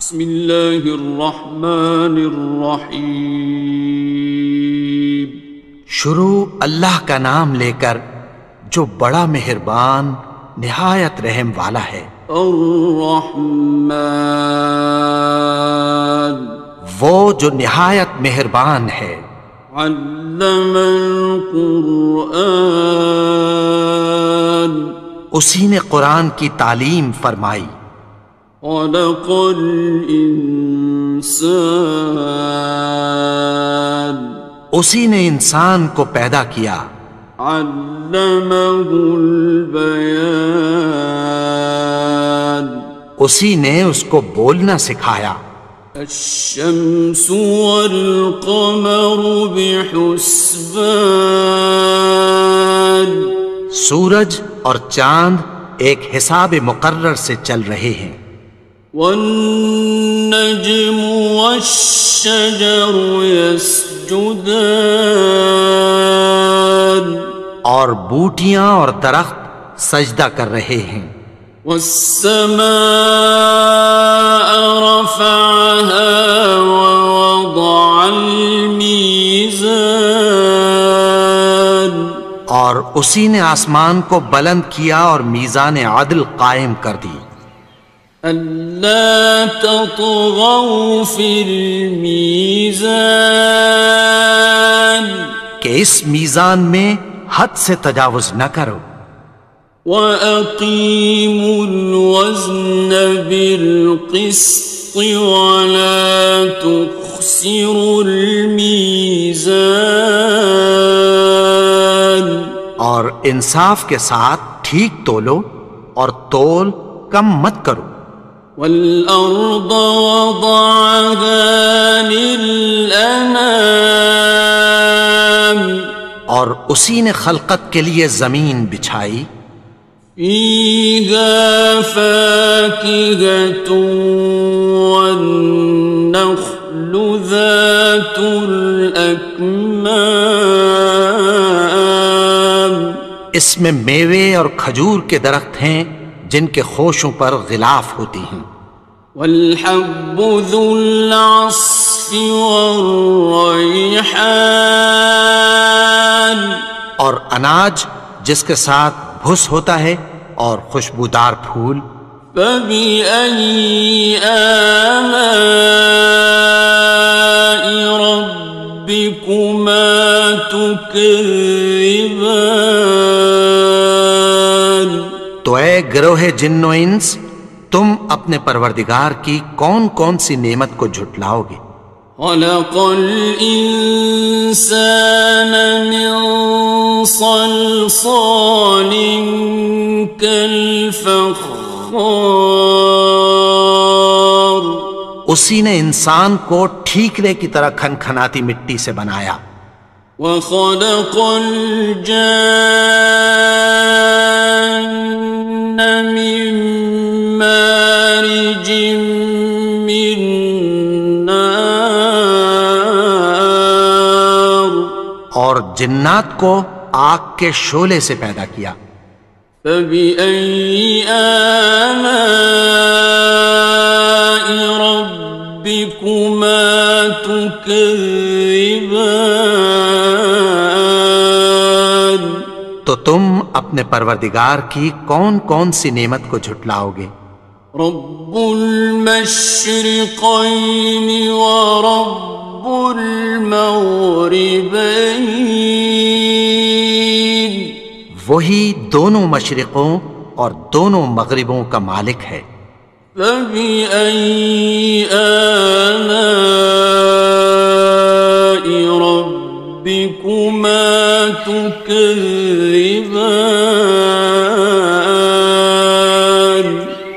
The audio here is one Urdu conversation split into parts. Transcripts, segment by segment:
بسم اللہ الرحمن الرحیم۔ شروع اللہ کا نام لے کر جو بڑا مہربان نہایت رحم والا ہے۔ الرحمن، وہ جو نہایت مہربان ہے۔ علم القرآن، اسی نے قرآن کی تعلیم فرمائی۔ خلق الانسان، اسی نے انسان کو پیدا کیا۔ علمہ البیان، اسی نے اس کو بولنا سکھایا۔ الشمس والقمر بحسبان، سورج اور چاند ایک حساب مقرر سے چل رہے ہیں۔ والنجم والشجر يسجدان، اور بوٹیاں اور درخت سجدہ کر رہے ہیں۔ والسماء رفعها ووضع الميزان، اور اسی نے آسمان کو بلند کیا اور میزان عدل قائم کر دی۔ ألا تطغوا في الميزان، کہ اس میزان میں حد سے تجاوز نہ کرو۔ وَأَقِيمُوا الْوَزْنَ بِالْقِسْطِ وَلَا تُخْسِرُوا الْمِيزَانَ، اور انصاف کے ساتھ ٹھیک تولو اور تول کم مت کرو۔ وَالْأَرْضَ وَضَعَهَا لِلْأَنَامِ، اور اسی نے خلقت کے لیے زمین بچھائی۔ فِيهَا فَاكِهَةٌ وَالنَّخْلُ ذَاتُ الْأَكْمَامِ، اس میں میوے اور کھجور کے درخت ہیں جن کے خوشوں پر غلاف ہوتی ہیں۔ وَالْحَبُّ ذُو الْعَصْفِ وَالرَّيْحَانِ، اور اناج جس کے ساتھ بھس ہوتا ہے اور خوشبودار پھول۔ فَبِأَيِّ آلَاءِ رَبِّكُمَا تُكَذِّبَانِ، تو اے گروہ جن و انس، تم اپنے پروردگار کی کون کون سی نعمت کو جھٹلاؤ گے؟ خَلَقَ الْإِنسَانَ مِنْ صَلْصَالٍ كَالْفَخَّارِ، اسی نے انسان کو ٹھیکرے کی طرح کھنکھناتی مٹی سے بنایا۔ وَخَلَقَ الْجَانَّ مِن مَّارِجٍ مِّن نَّارٍ، اور جنات کو آگ کے شعلے سے پیدا کیا۔ فَبِأَيِّ آلَاءِ رَبِّكُمَا تُكَذِّبَانِ، تو تم اپنے پروردگار کی کون کون سی نعمت کو جھٹلاؤ گے؟ رب المشرقین ورب المغربین، وہی دونوں مشرقوں اور دونوں مغربوں کا مالک ہے۔ فَبِأَيِّ آلَاءِ رَبِّكُمَا تُكَذِّبَانِ،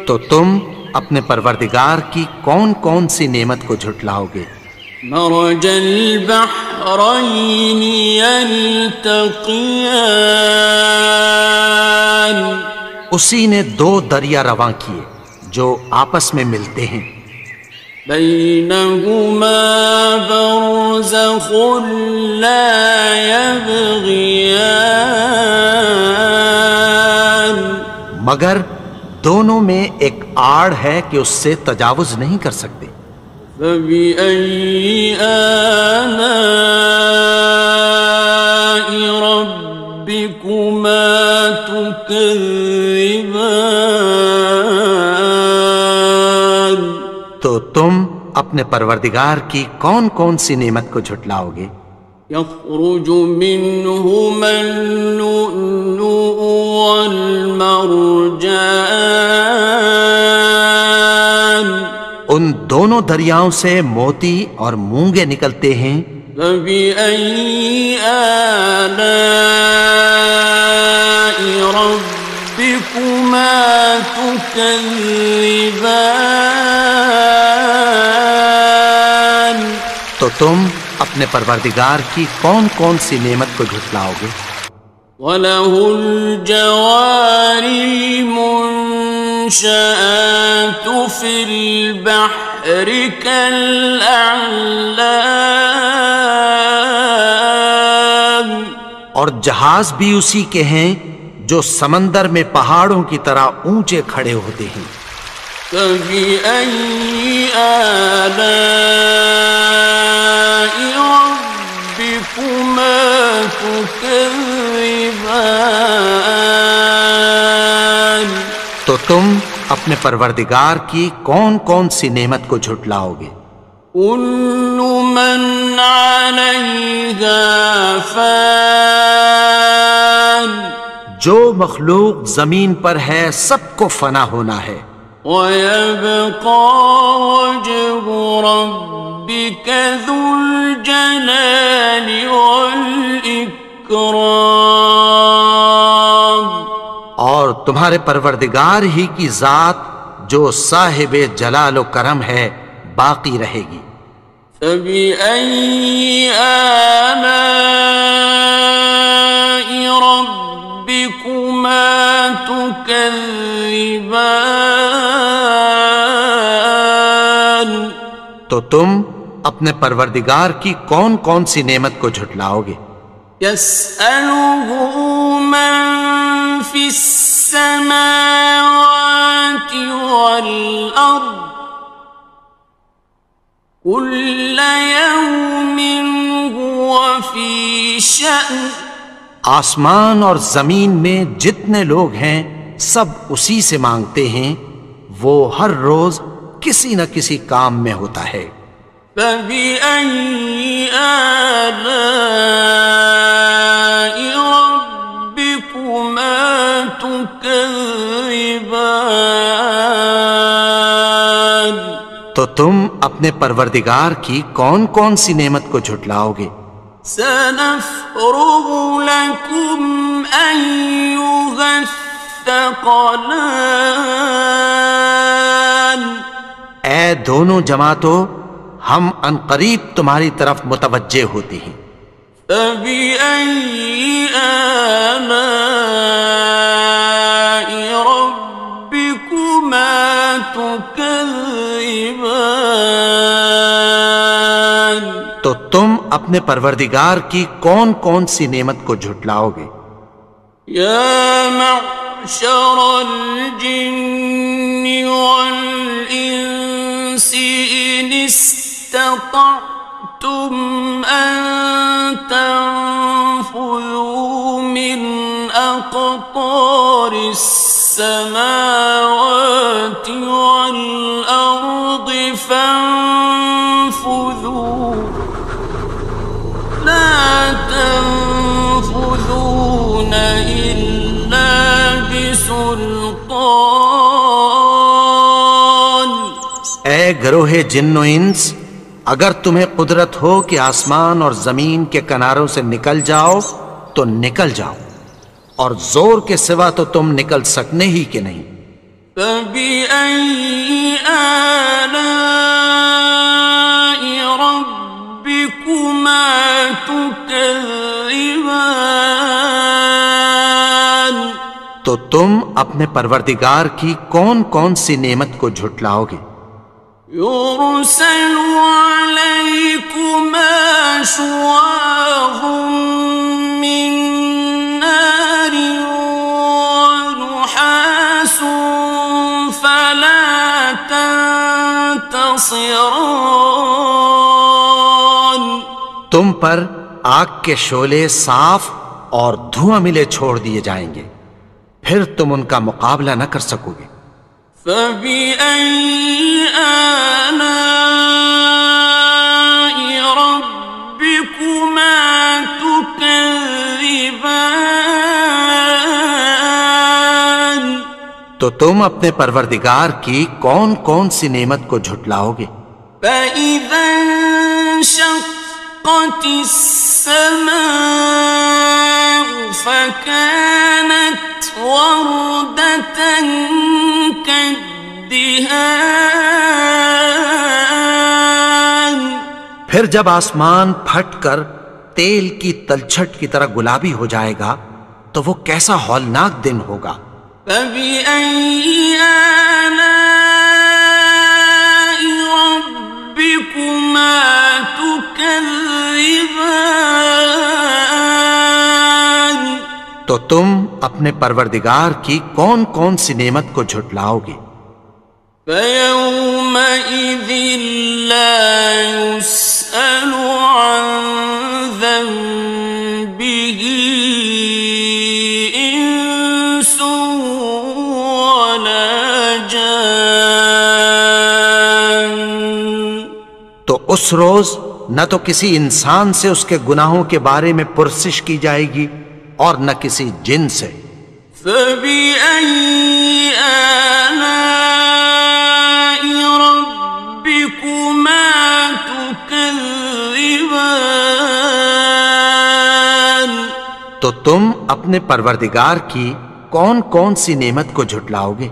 تو تم اپنے پروردگار کی کون کون سی نعمت کو جھٹلاؤ گے؟ مرج البحرین یلتقیان، اسی نے دو دریا رواں کیے جو آپس میں ملتے ہیں۔ بینہما برزخ لا یبغیان، مگر دونوں میں ایک آڑ ہے کہ اس سے تجاوز نہیں کر سکتے۔ فبأي آلاء ربكما تكذبان؟ تو تم اپنے پروردگار کی کون کون سی نعمت کو جھٹلاؤ گے؟ يخرج منهما اللؤلؤ والمرجان، ان دونوں دریاؤں سے موتی اور مونگے نکلتے ہیں۔ فبأي آلاء ربكما تكذبان؟ تو تم اپنے پروردگار کی کون کون سی نعمت کو جھٹلاؤ گے؟ وَلَهُ الْجَوَارِ الْمُنشَآتُ فِي الْبَحْرِ كَالْأَعْلَامِ، اور جہاز بھی اسی کے ہیں جو سمندر میں پہاڑوں کی طرح اونچے کھڑے ہوتے ہیں۔ فَبِأَيِّ آلَاءِ رَبِّكُمَا تُكَذِّبَانِ؟ تو تم اپنے پروردگار کی کون کون سی نعمت کو جھٹلاؤ گے؟ كُلُّ مَنْ عَلَيْهَا فَانٍ، جو مخلوق زمین پر ہے سب کو فنا ہونا ہے۔ وَيَبْقَى وَجْهُ رَبِّكَ ذُو الْجَلَالِ وَالْإِكْرَامِ، اور تمہارے پروردگار ہی کی ذات جو صاحب جلال و کرم ہے باقی رہے گی۔ فَبِأَيِّ آلَاءِ رَبِّكُمَا تُكَذِّبَانِ؟ تو تم اپنے پروردگار کی کون کون سی نعمت کو جھٹلاؤ گے؟ يَسْأَلُهُ مَن فِي السَّمَاوَاتِ وَالْأَرْضِ كُلَّ يَوْمٍ هُوَ فِي شَأْنٍ، آسمان اور زمین میں جتنے لوگ ہیں سب اسی سے مانگتے ہیں، وہ ہر روز کسی نہ کسی کام میں ہوتا ہے۔ فَبِأَيِّ آلَاءِ رَبِّكُمَا تُكَذِّبَانِ؟ تو تم اپنے پروردگار کی کون کون سی نعمت کو جھٹلاؤ گے؟ سَنَفْرُغُ لَكُمْ أَيُّهَ الثَّقَلَانِ، اے دونوں جماعتوں، ہم عنقریب تمہاری طرف متوجہ ہوتے ہیں۔ فَبِأَيِّ آلَاءِ رَبِّكُمَا تُكَذِّبَانِ؟ تو تم اپنے پروردگار کی کون کون سی نعمت کو جھٹلاؤ گے؟ يَا مَعْشَرَ الْجِنِّ وَالْإِنسِ إِنِ اسْتَطَعْتُمْ أَن تَنفُذُوا مِنْ أَقْطَارِ السَّمَاوَاتِ وَالْأَرْضِ فَانفُذُوا لَا تَنفُذُونَ إِلَّا بِسُلْطَانٍ۔ اے گروہ جن و انس، اگر تمہیں قدرت ہو کہ آسمان اور زمین کے کناروں سے نکل جاؤ تو نکل جاؤ، اور زور کے سوا تو تم نکل سکنے ہی کہ نہیں۔ فَبِأَيِّ آلَاءِ رَبِّكُمَا تُكَذِّبَانِ؟ تو تم اپنے پروردگار کی کون کون سی نعمت کو جھٹلاؤ گے؟ يُرْسَلُ عَلَيْكُمَا شُوَاظٌ مِّن نَّارٍ وَنُحَاسٌ فَلَا خِصْرَانٍ تم پر آگ کے شعلے صاف اور دھواں ملے چھوڑ دیے جائیں گے، پھر تم ان کا مقابلہ نہ کر سکو گے۔ فَبِأَيِّ آلَاءِ رَبِّكُمَا تُكَذِّبَانِ تو تم اپنے پروردگار کی کون کون سی نعمت کو جھٹلاؤ گے؟ فَإِذَا انشَقَّتِ السَّمَاءُ فَكَانَتْ وَرْدَةً كَالدِّهَانِ پھر جب آسمان پھٹ کر تیل کی تلچھٹ کی طرح گلابی ہو جائے گا تو وہ کیسا ہولناک دن ہوگا۔ فَبِأَيِّ آلَاءِ رَبِّكُمَا تُكَذِّبَانِ تو تم اپنے پروردگار کی کون کون سی نعمت کو جھٹلاؤ گے؟ فَيَوْمَئِذٍ لَا يُسْأَلُ عَنْ ذَنبِهِ إِنسٌ وَلَا جَانٌّ تو اس روز نہ تو کسی انسان سے اس کے گناہوں کے بارے میں پرسش کی جائے گی اور نہ کسی جن سے۔ فَبِأَيِّ آلَاءِ رَبِّكُمَا تُكَذِّبَانِ تو تم اپنے پروردگار کی کون کون سی نعمت کو جھٹلاؤ گے؟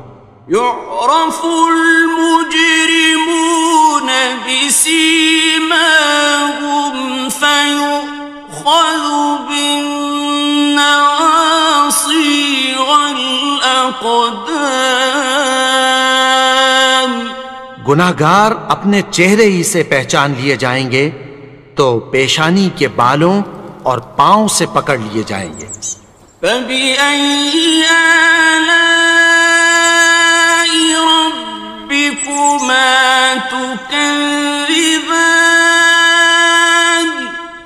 يُعْرَفُ الْمُجْرِمُونَ بِسِيمَاهُمْ فَيُؤْخَذُ بِالنَّوَاصِي وَالْأَقْدَامِ گناہگار اپنے چہرے ہی سے پہچان لیے جائیں گے تو پیشانی کے بالوں اور پاؤں سے پکڑ لیے جائیں گے۔ فَبِأَيِّ آلَاءِ رَبِّكُمَا تُكَذِّبَانِ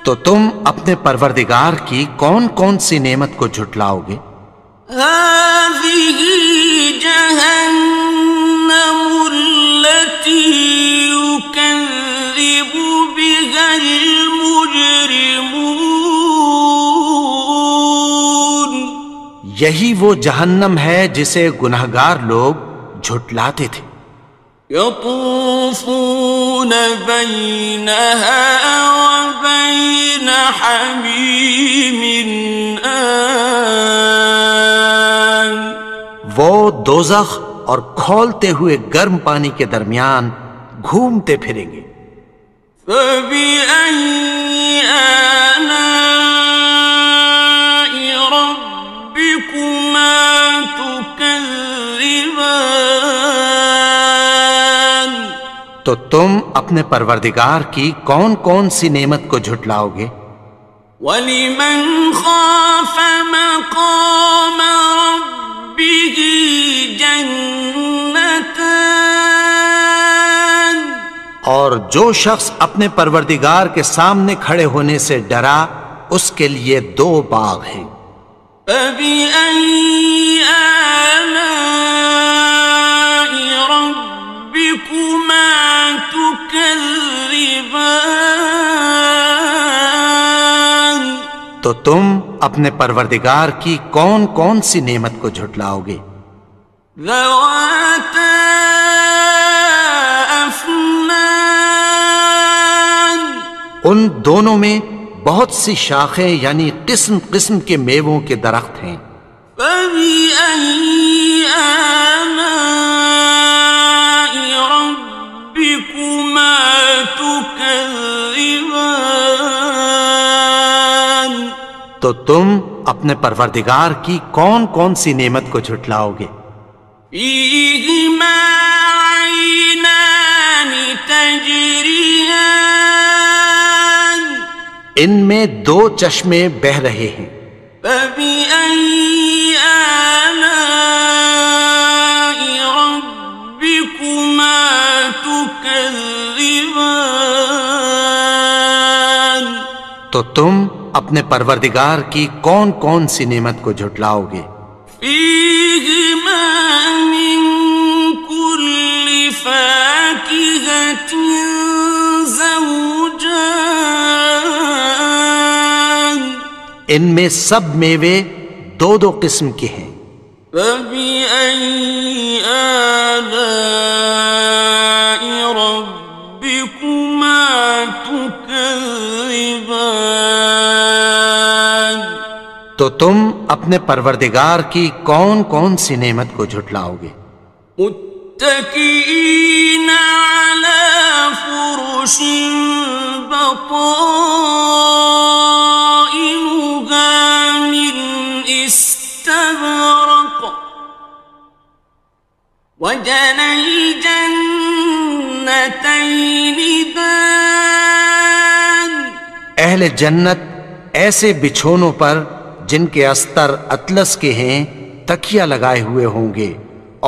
تو تم اپنے پروردگار کی کون کون سی نعمت کو جھٹلاؤ گے؟ هَٰذِهِ جَهَنَّمُ الَّتِي يُكَذِّبُ بِهَا الْمُجْرِمُونَ یہی وہ جہنم ہے جسے گناہگار لوگ جھٹلاتے تھے۔ يَطُوفُونَ بَيْنَهَا وَبَيْنَ حَمِيمٍ آنٍ وہ دوزخ اور کھولتے ہوئے گرم پانی کے درمیان گھومتے پھریں گے۔ فَبِأَيِّ آلَاءِ رَبِّكُمَا تُكَذِّبَانِ تو تم اپنے پروردگار کی کون کون سی نعمت کو جھٹلاؤ گے؟ وَلِمَنْ خَافَ مَقَامَ رَبِّهِ جَنَّتَانِ اور جو شخص اپنے پروردگار کے سامنے کھڑے ہونے سے ڈرا اس کے لیے دو باغ ہیں۔ فَبِأَيِّ آلَاءِ رَبِّكُمَا تُكَذِّبَانِ تو تم اپنے پروردگار کی کون کون سی نعمت کو جھٹلاؤ گے؟ ذَوَاتَا أَفْنَانٍ ان دونوں میں بہت سی شاخیں یعنی قسم قسم کے میووں کے درخت ہیں۔ فَبِأَيِّ آلَاءِ رَبِّكُمَا تُكَذِّبَانِ تو تم اپنے پروردگار کی کون کون سی نعمت کو جھٹلاؤ گے؟ فِيهِمَا عَيْنَانِ تَجْرِيَانِ ان میں دو چشمے بہہ رہے ہیں۔ فَبِأَيِّ آلَاءِ رَبِّكُمَا تُكَذِّبَانِ تكذبان تو تم اپنے پروردگار کی کون کون سی نعمت کو جھٹلاؤ گے؟ فيهما من كل فاكهة زوجان ان میں سب میوے دو دو قسم کے ہیں۔ فبأي آلاء ربكما تكذبان تو تم اپنے پروردگار کی کون کون سی نعمت کو جھٹلاؤ گے؟ متكئين على فرش بطائنها من استبرق وجنى الجنتين دان اہل جنت ایسے بچھونوں پر جن کے استر اطلس کے ہیں تکیہ لگائے ہوئے ہوں گے،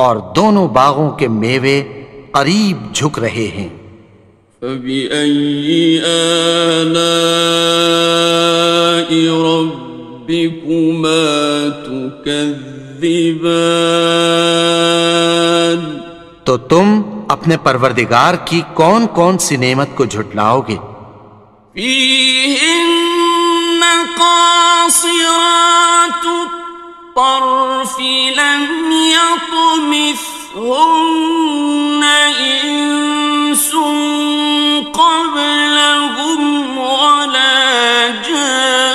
اور دونوں باغوں کے میوے قریب جھک رہے ہیں۔ فبأي آلاء ربكما تكذبان تو تم اپنے پروردگار کی کون کون سی نعمت کو جھٹلاؤ گے؟ فيهن قاصرات الطرف لم يطمثهن إنس قبلهم ولا جان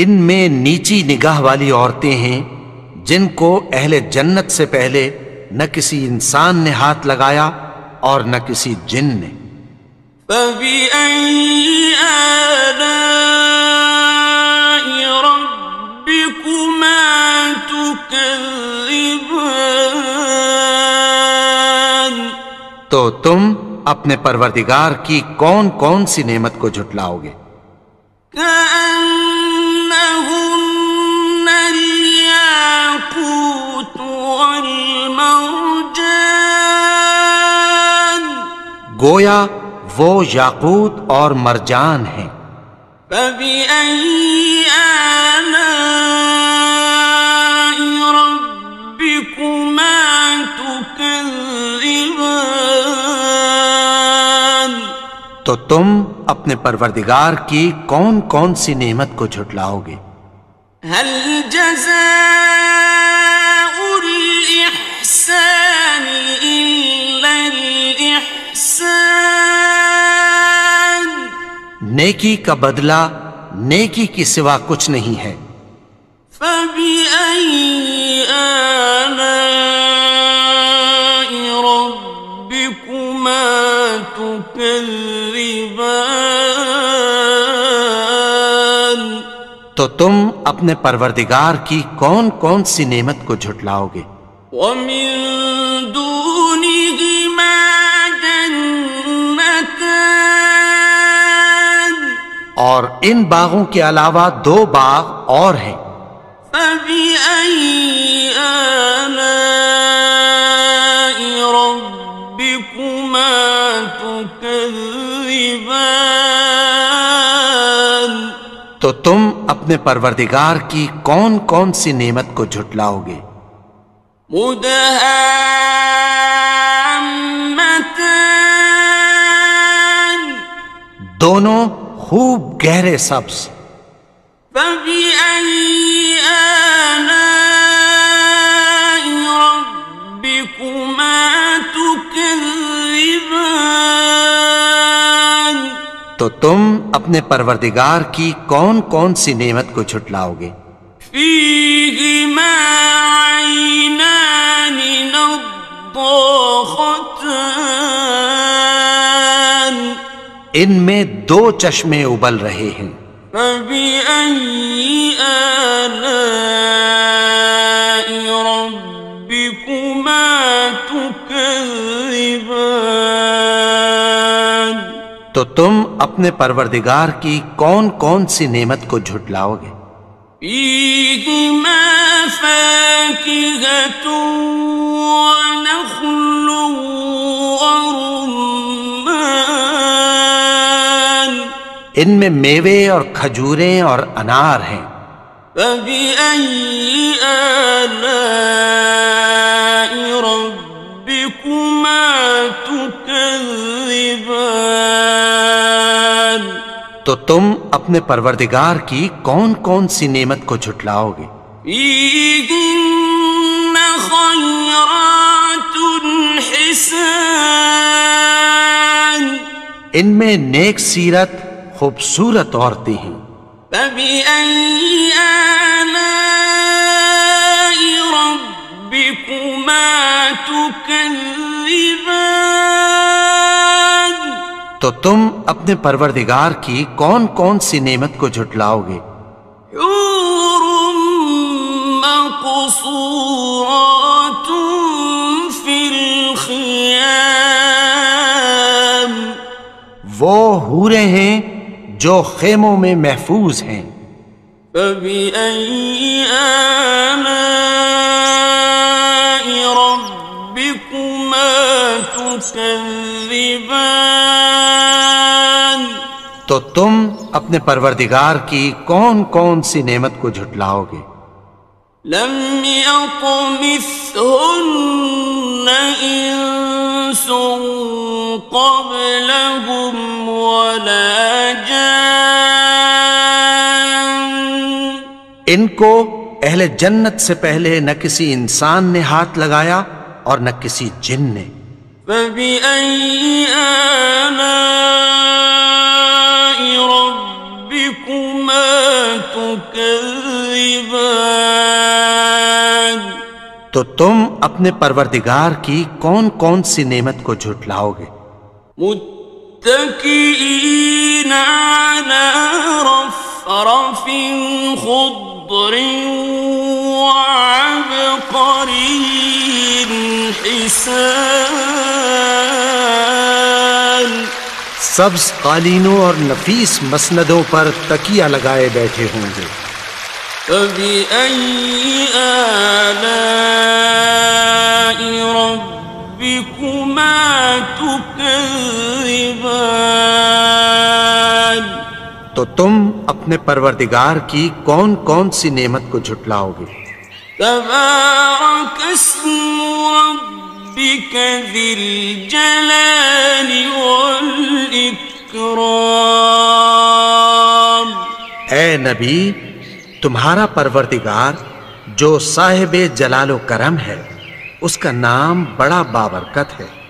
ان میں نیچی نگاہ والی عورتیں ہیں جن کو اہل جنت سے پہلے نہ کسی انسان نے ہاتھ لگایا اور نہ کسی جن نے۔ فبأي آلاء ربكما تكذبان تو تم اپنے پروردگار کی کون کون سی نعمت کو جھٹلاؤ گے؟ كأنهن الياقوت والمرجان گویا وہ یاقوت اور مرجان ہیں۔ فبأي آلاء ربكما تكذبان تو تم اپنے پروردگار کی کون کون سی نعمت کو جھٹلاؤ گے؟ هل جزاء الإحسان إلا الإحسان نیکی کا بدلہ نیکی کی سوا کچھ نہیں ہے۔ فبأي آلاء ربكما تكذبان تو تم اپنے پروردگار کی کون کون سی نعمت کو جھٹلاؤ گے؟ ومن دونهما جنتان اور ان باغوں کے علاوہ دو باغ اور ہیں۔ فبأي آلاء ربكما تكذبان تو تم اپنے پروردگار کی کون کون سی نعمت کو جھٹلاؤ گے؟ مدهامتان دونوں خوب گہرے سبز۔ فبأي آلاء ربكما تكذبان تو تم اپنے پروردگار کی کون کون سی نعمت کو جھٹلاؤ گے؟ فيهما عينان نضاختان ان میں دو چشمے ابل رہے ہیں۔ فبأي آلاء ربكما تكذبان تو تم اپنے پروردگار کی کون کون سی نعمت کو جھٹلاؤ گے؟ فيهما فاكهة ونخل ان میں میوے اور کھجوریں اور انار ہیں۔ فبأي آلاء ربكما تكذبان؟ تو تم اپنے پروردگار کی کون کون سی نعمت کو جھٹلاؤ گے؟ فيهن خيرات حسان، ان میں نیک سیرت خوبصورت عورتیں ہیں۔ فبأي آلاء ربكما تكذبان؟ تو تم اپنے پروردگار کی کون کون سی نعمت کو جھٹلاؤ گے؟ حور مقصورات في الخيام، وہ حوریں ہیں جو خیموں میں محفوظ ہیں۔ فبأي آلاء ربكما تكذبان؟ تو تم اپنے پروردگار کی کون کون سی نعمت کو جھٹلاؤ گے؟ لم يطمثهن إنس قبلهم ولا جان، ان کو اہل جنت سے پہلے نہ کسی انسان نے ہاتھ لگایا اور نہ کسی جن نے۔ فبأي آلاء ربكما تكذبان؟ تو تم اپنے پروردگار کی کون کون سی نعمت کو جھٹلاؤ گے؟ متكئين على رفرف خضر وعبقري حسان، سبز قالینوں اور نفیس مسندوں پر تکیہ لگائے بیٹھے ہوں گے۔ فبأي آلاء ربكما تكذبان؟ تو تم اپنے پروردگار کی کون کون سی نعمت کو جھٹلاؤ گے؟ تبارك اسم ربك ذي الجلال والإكرام۔ اے نبی، تمہارا پروردگار جو صاحب جلال و کرم ہے، اس کا نام بڑا بابرکت ہے۔